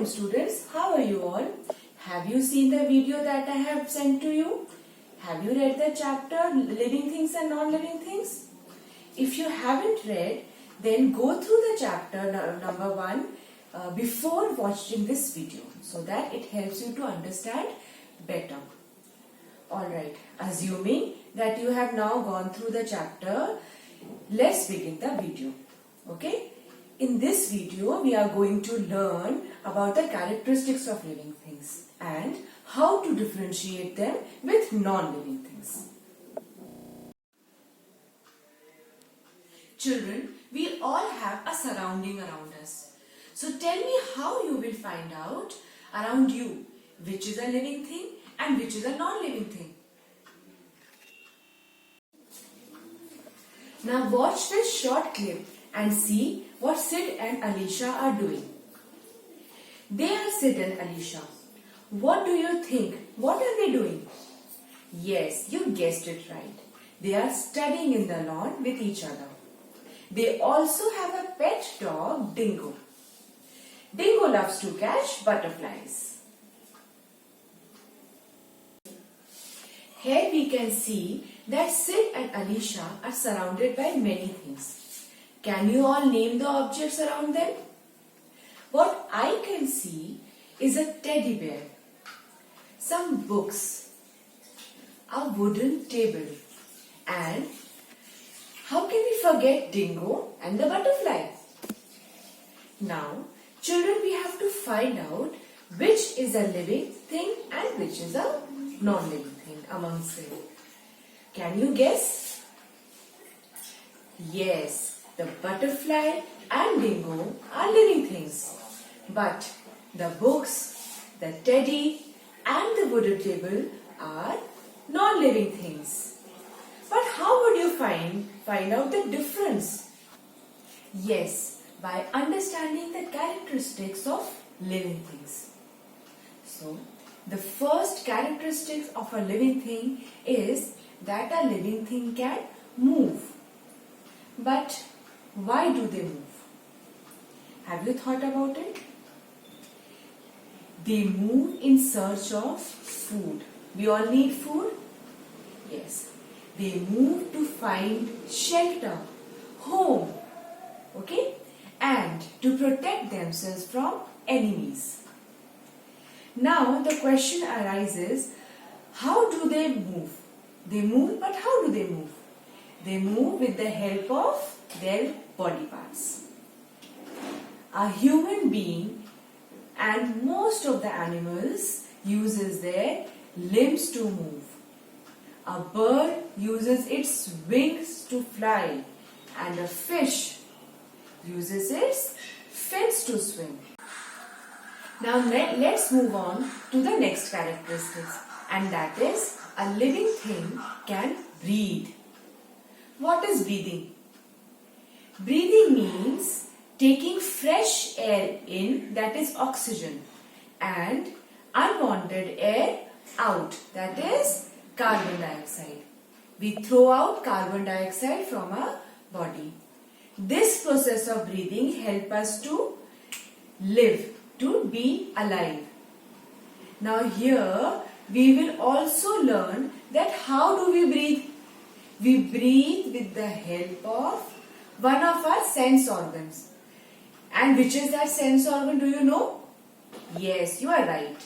Hello students, how are you all? Have you seen the video that I have sent to you? Have you read the chapter Living Things and Non-Living Things? If you haven't read, then go through the chapter number 1 before watching this video so that it helps you to understand better. Alright, assuming that you have now gone through the chapter, let's begin the video. Okay? In this video, we are going to learn about the characteristics of living things and how to differentiate them with non-living things. Children, we all have a surrounding around us. So tell me how you will find out around you which is a living thing and which is a non-living thing. Now watch this short clip and see what Sid and Alicia are doing. They are Sid and Alicia. What do you think? What are they doing? Yes, you guessed it right. They are studying in the lawn with each other. They also have a pet dog, Dingo. Dingo loves to catch butterflies. Here we can see that Sid and Alicia are surrounded by many things. Can you all name the objects around them? What I can see is a teddy bear, some books, a wooden table, and how can we forget Dingo and the butterfly? Now, children, we have to find out which is a living thing and which is a non-living thing amongst them. Can you guess? Yes. The butterfly and Dingo are living things, but the books, the teddy and the wooden table are non-living things. But how would you find out the difference? Yes, by understanding the characteristics of living things. So, the first characteristic of a living thing is that a living thing can move. But why do they move? Have you thought about it? They move in search of food. We all need food? Yes. They move to find shelter, home, okay? And to protect themselves from enemies. Now the question arises, how do they move? They move, but how do they move? They move with the help of their body parts. A human being and most of the animals uses their limbs to move. A bird uses its wings to fly and a fish uses its fins to swim. Now let's move on to the next characteristics, and that is a living thing can breathe. What is breathing? Breathing means taking fresh air in, that is oxygen, and unwanted air out, that is carbon dioxide. We throw out carbon dioxide from our body. This process of breathing helps us to live, to be alive. Now here we will also learn that how do we breathe? We breathe with the help of one of our sense organs. And which is that sense organ, do you know? Yes, you are right.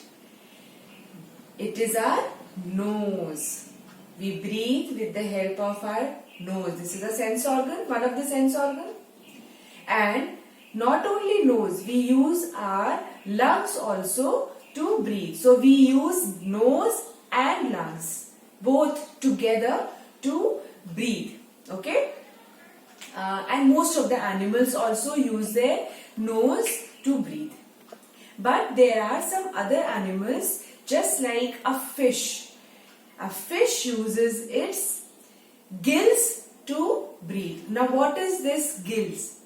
It is our nose. We breathe with the help of our nose. This is a sense organ, one of the sense organs. And not only nose, we use our lungs also to breathe. So we use nose and lungs both together to breathe. Okay? And most of the animals also use their nose to breathe. But there are some other animals, just like a fish. A fish uses its gills to breathe. Now what is this gills?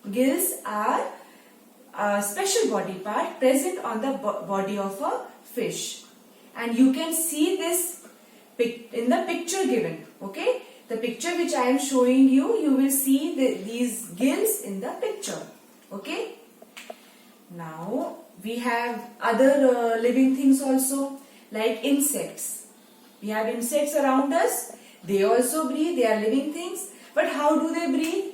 Gills are a special body part present on the body of a fish. And you can see this in the picture given. Okay? The picture which I am showing you, you will see these gills in the picture. Okay? Now, we have other living things also, like insects. We have insects around us. They also breathe. They are living things. But how do they breathe?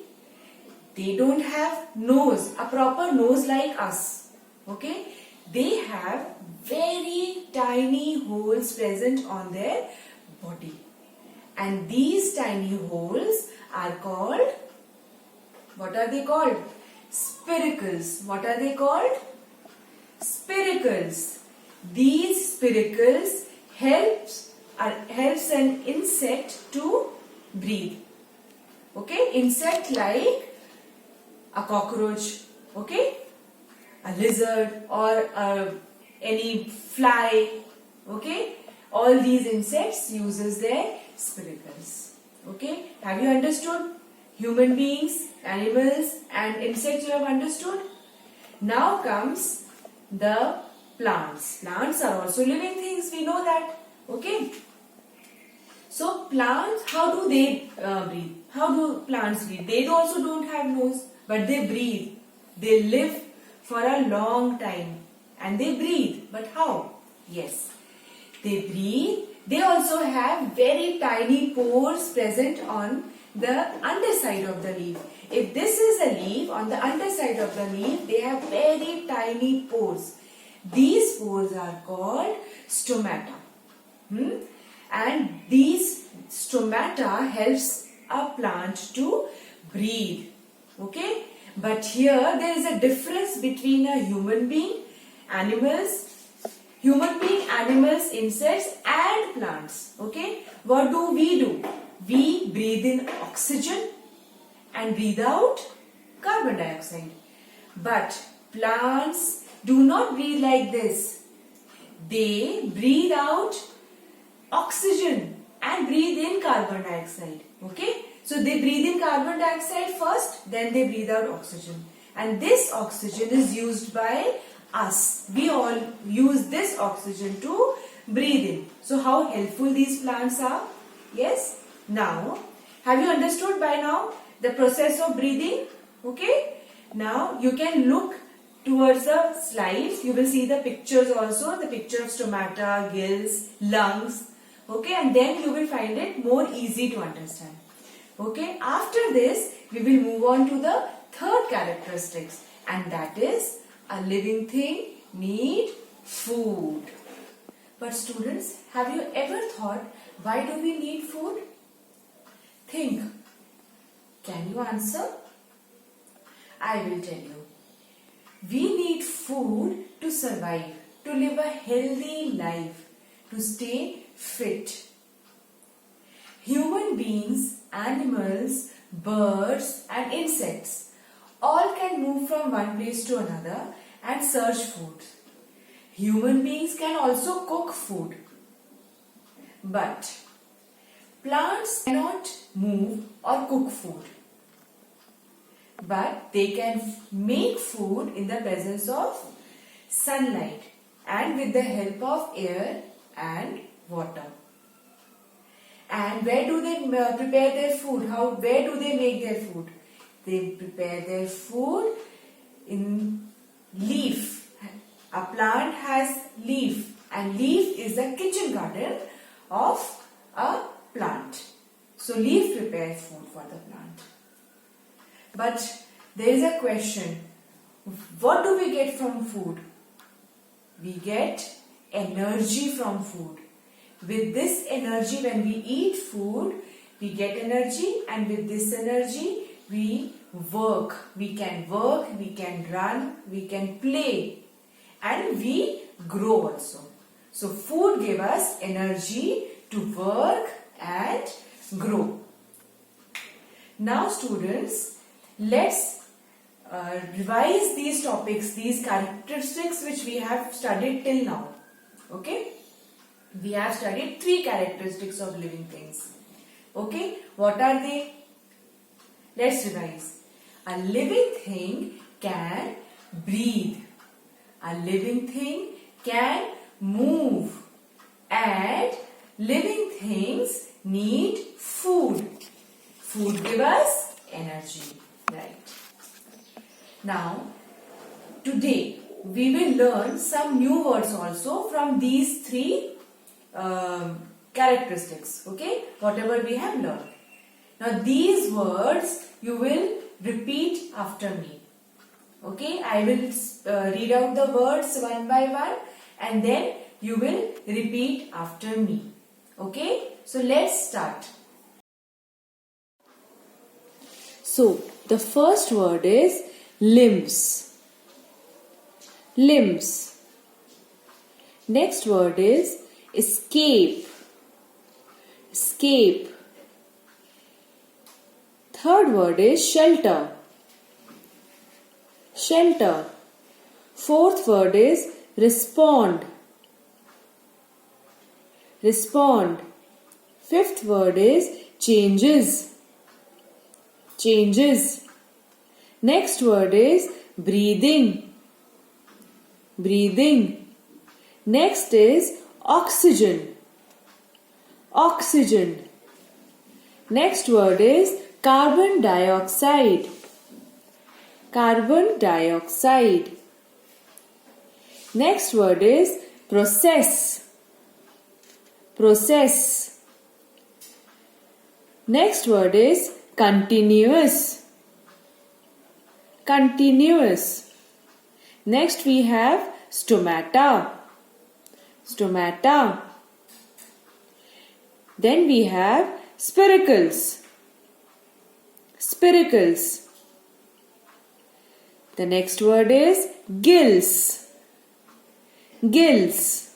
They don't have nose, a proper nose like us. Okay? They have very tiny holes present on their body. And these tiny holes are called, what are they called? Spiracles. What are they called? Spiracles. These spiracles helps an insect to breathe. Okay, insect like a cockroach, okay, a lizard or any fly, okay. All these insects uses their spiracles. Okay, have you understood? Human beings, animals and insects you have understood. Now comes the plants. Plants are also living things, we know that. Okay. So plants, how do they breathe? How do plants breathe? They also don't have nose, but they breathe. They live for a long time and they breathe. But how? Yes, they breathe. They also have very tiny pores present on the underside of the leaf. If this is a leaf, on the underside of the leaf, they have very tiny pores. These pores are called stomata. And these stomata helps a plant to breathe. Okay? But here there is a difference between a human being, animals, insects and plants. Okay? What do? We breathe in oxygen and breathe out carbon dioxide. But plants do not breathe like this. They breathe out oxygen and breathe in carbon dioxide. Okay? So they breathe in carbon dioxide first, then they breathe out oxygen. And this oxygen is used by us. We all use this oxygen to breathe in. So how helpful these plants are? Yes? Now, have you understood by now the process of breathing? Okay? Now you can look towards the slides. You will see the pictures also. The picture of stomata, gills, lungs. Okay? And then you will find it more easy to understand. Okay? After this, we will move on to the third characteristics. And that is, a living thing need food. But students, have you ever thought, why do we need food? Think. Can you answer? I will tell you. We need food to survive, to live a healthy life, to stay fit. Human beings, animals, birds and insects all can move from one place to another and search food. Human beings can also cook food. But plants cannot move or cook food. But they can make food in the presence of sunlight and with the help of air and water. And where do they prepare their food? Where do they make their food? They prepare their food in leaf. A plant has leaf, and leaf is the kitchen garden of a plant. So leaf prepares food for the plant. But there is a question. What do we get from food? We get energy from food. With this energy, when we eat food, we get energy, and with this energy, we work. We can work, we can run, we can play, and we grow also. So food gives us energy to work and grow. Now students, let's revise these topics, these characteristics which we have studied till now. Okay? We have studied 3 characteristics of living things. Okay? What are they? Let's revise. A living thing can breathe. A living thing can move. And living things need food. Food gives us energy. Right. Now, today we will learn some new words also from these three characteristics. Okay, whatever we have learned. Now these words you will repeat after me. Okay, I will read out the words one by one and then you will repeat after me. Okay, so let's start. So the first word is limbs. Limbs. Next word is escape. Escape. Third word is shelter. Shelter. Fourth word is respond. Respond. Fifth word is changes. Changes. Next word is breathing. Breathing. Next is oxygen. Oxygen. Next word is carbon dioxide. Carbon dioxide. Next word is process. Process. Next word is continuous. Continuous. Next we have stomata. Stomata. Then we have spiracles. Spiracles. The next word is gills. Gills.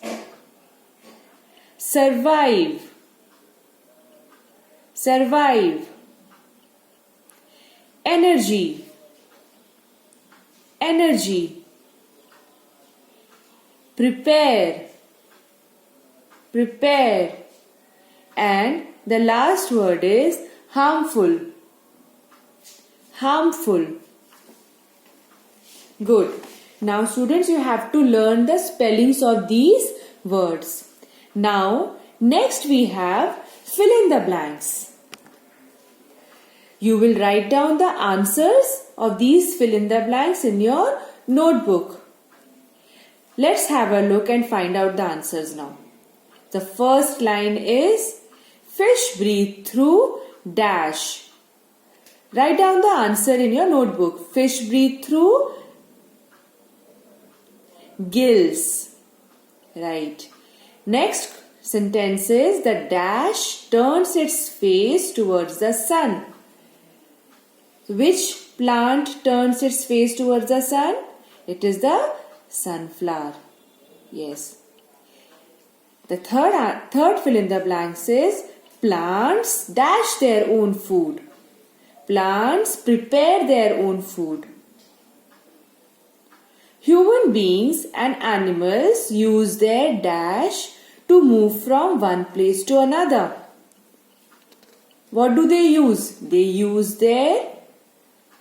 Survive. Survive. Energy. Energy. Prepare. Prepare. And the last word is harmful. Harmful. Good. Now students, you have to learn the spellings of these words. Now next we have fill in the blanks. You will write down the answers of these fill in the blanks in your notebook. Let's have a look and find out the answers now. The first line is fish breathe through dash. Write down the answer in your notebook. Fish breathe through gills. Right. Next sentence is the dash turns its face towards the sun. Which plant turns its face towards the sun? It is the sunflower. Yes. The third fill in the blanks is plants dash their own food. Plants prepare their own food. Human beings and animals use their dash to move from one place to another. What do they use? They use their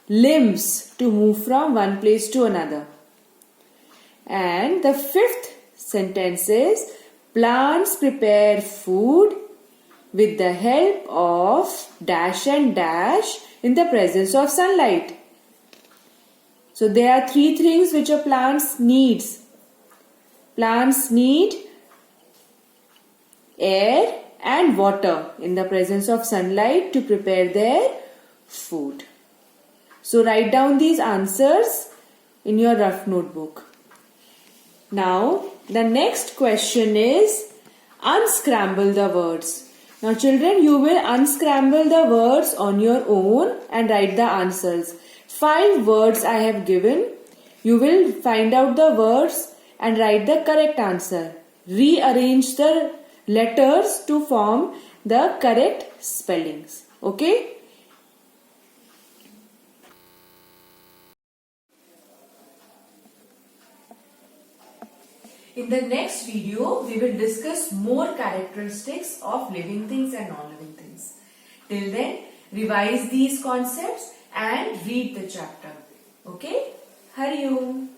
limbs to move from one place to another. And the fifth sentence is plants prepare food with the help of dash and dash in the presence of sunlight. So there are three things which a plant needs. Plants need air and water in the presence of sunlight to prepare their food. So write down these answers in your rough notebook. Now the next question is unscramble the words. Now children, you will unscramble the words on your own and write the answers. 5 words I have given. You will find out the words and write the correct answer. Rearrange the letters to form the correct spellings. Okay? In the next video, we will discuss more characteristics of living things and non-living things. Till then, revise these concepts and read the chapter. Okay? Hari Om.